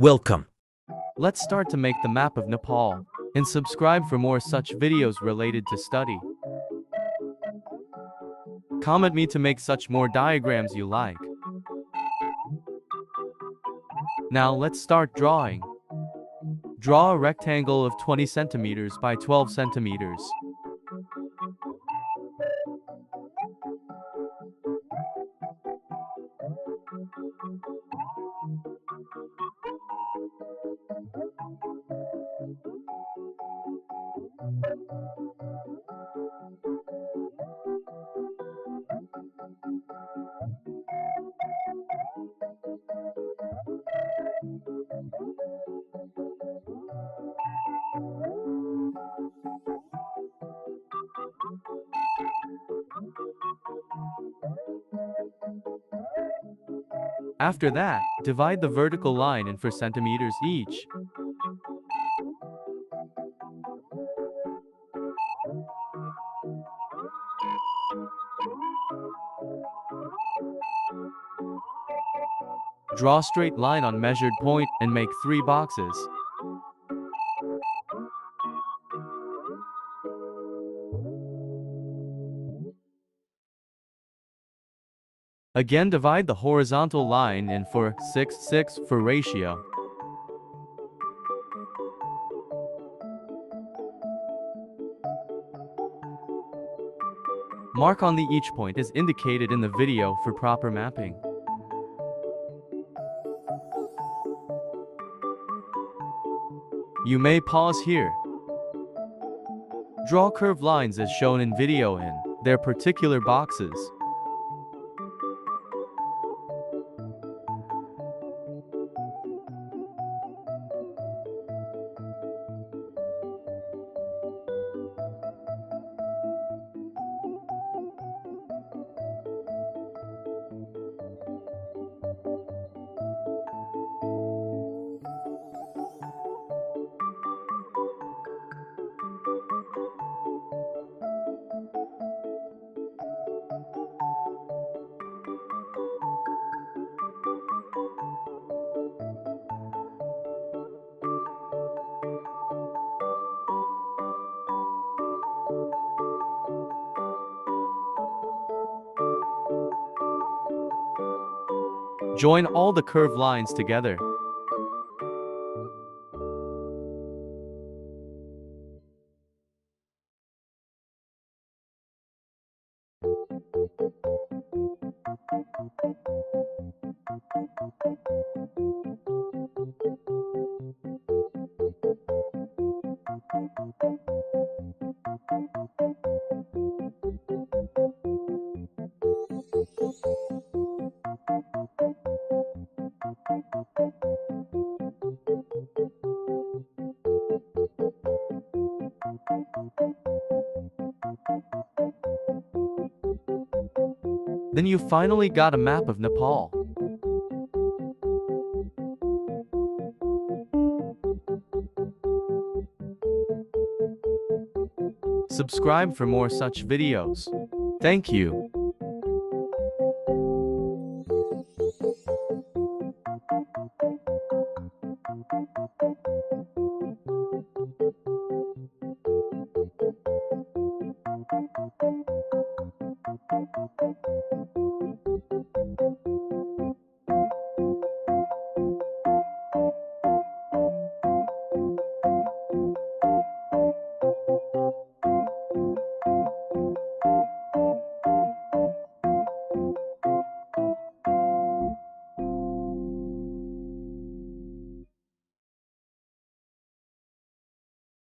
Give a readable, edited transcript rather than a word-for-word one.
Welcome. Let's start to make the map of Nepal and subscribe for more such videos related to study. Comment me to make such more diagrams you like. Now let's start drawing. Draw a rectangle of 20 centimeters by 12 centimeters. After that, divide the vertical line in 4 centimeters each. Draw straight line on measured point and make 3 boxes. Again, divide the horizontal line in 4, 6, 6 for ratio. Mark on the each point as indicated in the video for proper mapping. You may pause here. Draw curved lines as shown in video in their particular boxes. Join all the curved lines together. Then you finally got a map of Nepal. Subscribe for more such videos. Thank you.